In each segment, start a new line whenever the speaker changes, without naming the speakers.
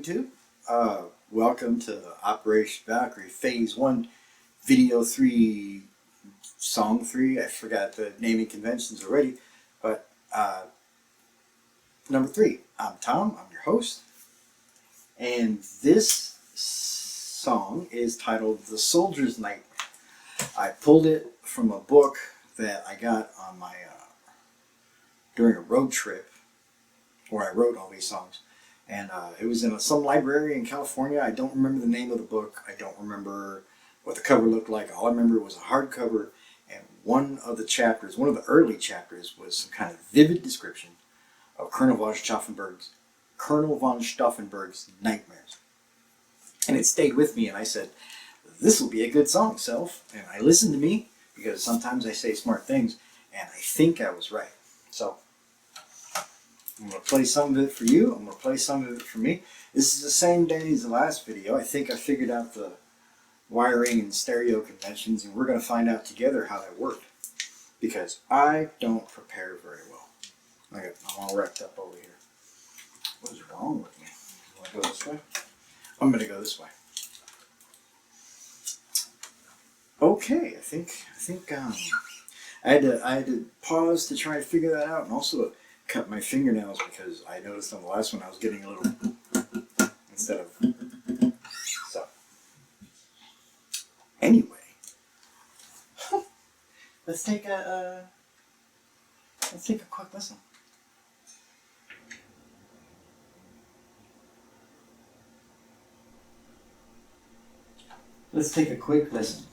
YouTube. Welcome to Operation Valkyrie Phase 1, Video 3, Song 3. I forgot the naming conventions already, but number 3. I'm Tom, I'm your host, and this song is titled The Soldier's Nightmare. I pulled it from a book that I got on my during a road trip where I wrote all these songs. And it was in some library in California. I don't remember the name of the book. I don't remember what the cover looked like. All I remember was a hardcover, and one of the chapters, one of the early chapters, was some kind of vivid description of Colonel von Stauffenberg's nightmares. And it stayed with me, and I said, this will be a good song, self. And I listened to me, because sometimes I say smart things, and I think I was right. So I'm going to play some of it for you. I'm going to play some of it for me. This is the same day as the last video. I think I figured out the wiring and stereo conventions, and we're going to find out together how that worked. Because I don't prepare very well. I'm all wrapped up over here. What is wrong with me? You want to go this way? I'm going to go this way. Okay, I think I had to pause to try to figure that out, and also cut my fingernails because I noticed on the last one I was getting a little instead of so. Anyway, let's take a quick listen. Let's take a quick listen.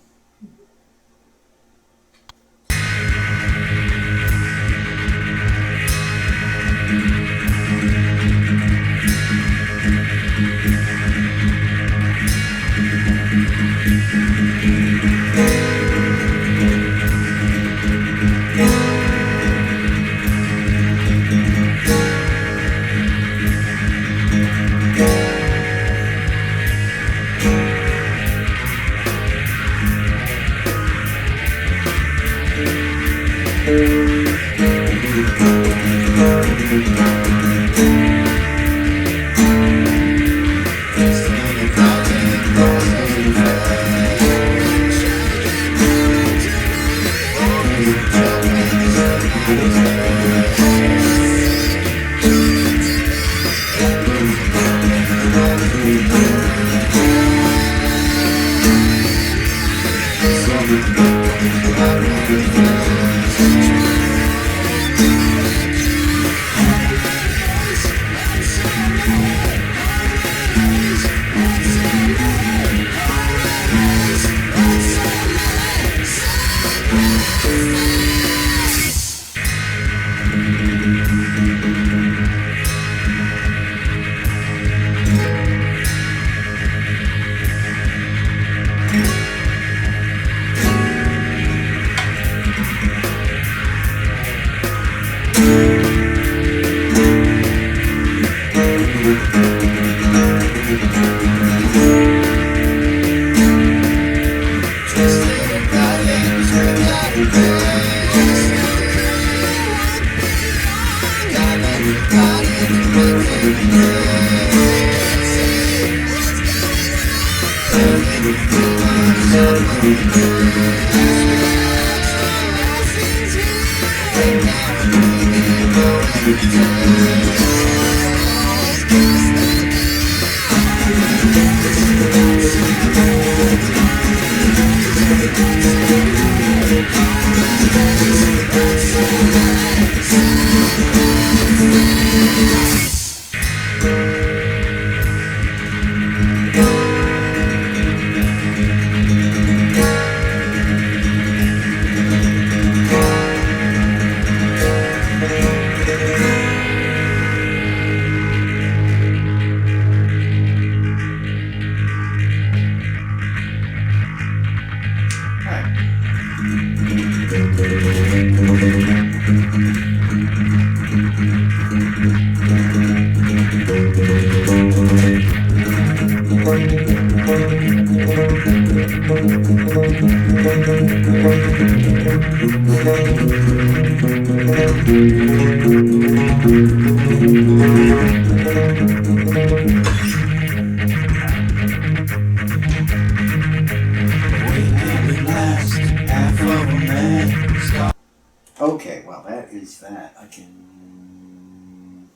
that is that. I can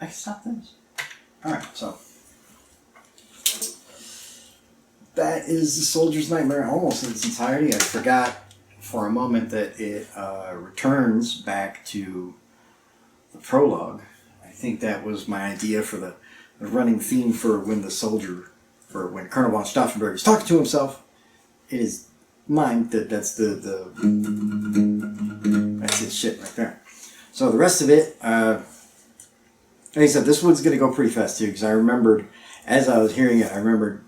stop this. Alright, so that is The Soldier's Nightmare almost in its entirety. I forgot for a moment that it returns back to the prologue. I think that was my idea for the running theme for when when Colonel von Stauffenberg is talking to himself. It is mine. That's his shit right there. So the rest of it, like I said, this one's going to go pretty fast too, because I remembered, as I was hearing it, I remembered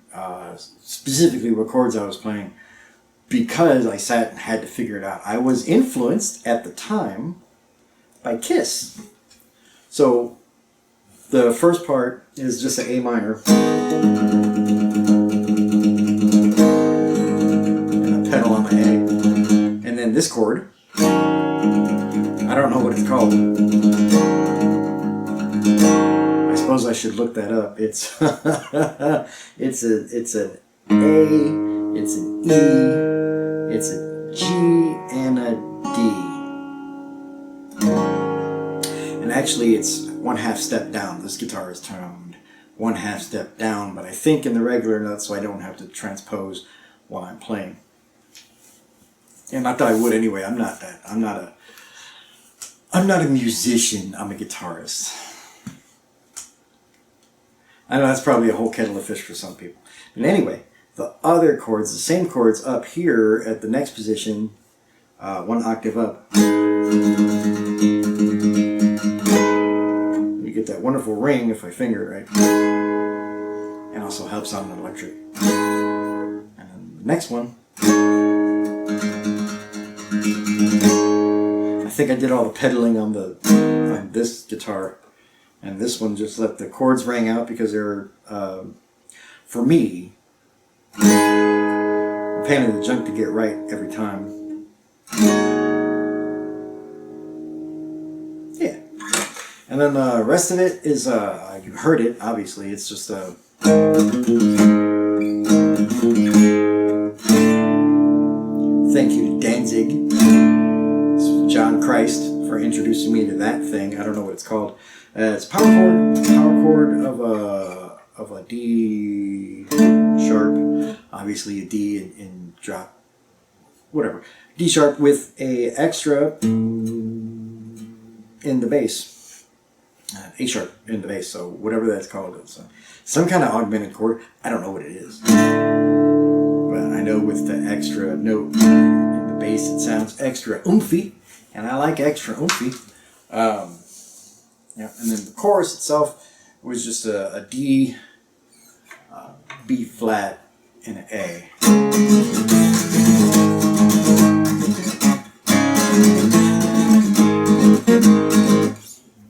specifically what chords I was playing, because I sat and had to figure it out. I was influenced at the time by Kiss. So the first part is just an A minor and a pedal on the A, and then this chord, I don't know what it's called. I suppose I should look that up. It's it's an A, it's an E, it's a G, and a D. And actually it's 1/2 step down. This guitar is toned 1/2 step down, but I think in the regular notes, so I don't have to transpose while I'm playing. And not that I would anyway. I'm not a musician. I'm a guitarist. I know that's probably a whole kettle of fish for some people. But anyway, the other chords, the same chords up here at the next position, 1 octave up. You get that wonderful ring if I finger it right. And also helps on an electric. And then the next one, I think I did all the pedaling on this guitar. And this one just let the chords ring out because they're, for me, a pain in the junk to get right every time. Yeah. And then the rest of it is, you heard it, obviously. It's just a... Thank you to Danzig. It's John Christ for introducing me to that thing. I don't know what it's called. It's a power chord of a D sharp, obviously a D in drop, whatever. D sharp with a extra in the bass, A sharp in the bass, so whatever that's called. It's some kind of augmented chord. I don't know what it is, but I know with the extra note in the bass it sounds extra oomphy, and I like extra oomphy. Yeah, and then the chorus itself was just a D, B flat, and an A.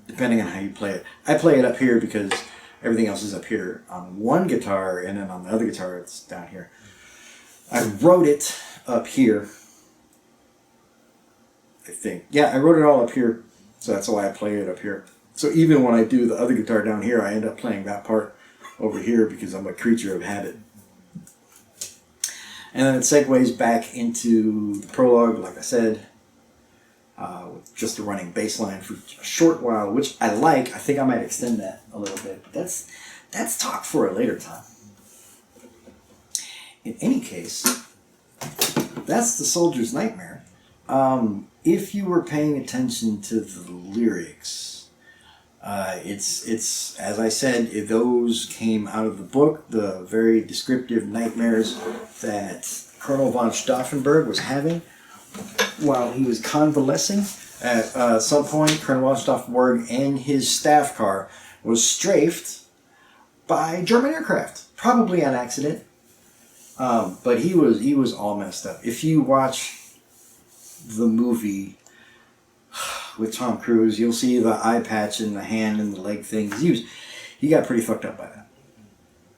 Depending on how you play it. I play it up here because everything else is up here on one guitar, and then on the other guitar it's down here. I wrote it up here, I think. Yeah, I wrote it all up here, so that's why I play it up here. So even when I do the other guitar down here, I end up playing that part over here because I'm a creature of habit. And then it segues back into the prologue, like I said, with just a running bass line for a short while, which I like. I think I might extend that a little bit, but that's talk for a later time. In any case, that's The Soldier's Nightmare. If you were paying attention to the lyrics, it's as I said, those came out of the book, the very descriptive nightmares that Colonel von Stauffenberg was having while he was convalescing. At some point, Colonel von Stauffenberg and his staff car was strafed by German aircraft, probably on accident. But he was all messed up. If you watch the movie with Tom Cruise, you'll see the eye patch and the hand and the leg things. He got pretty fucked up by that.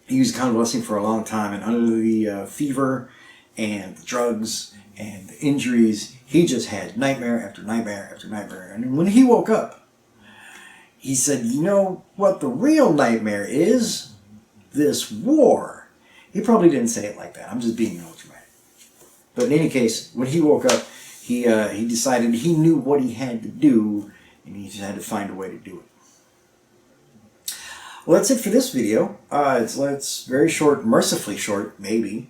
He was convalescing for a long time, and under the fever and the drugs and the injuries, he just had nightmare after nightmare after nightmare. And when he woke up, he said, you know what the real nightmare is? This war. He probably didn't say it like that. I'm just being melodramatic. But in any case, when he woke up, he decided he knew what he had to do, and he just had to find a way to do it. Well, that's it for this video. It's very short, mercifully short, maybe.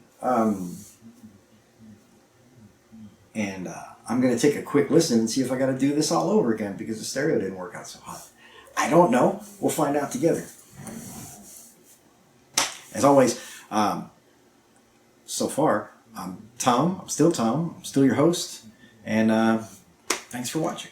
And I'm going to take a quick listen and see if I got to do this all over again because the stereo didn't work out so hot. I don't know. We'll find out together. As always, so far, I'm Tom. I'm still Tom. I'm still your host. And thanks for watching.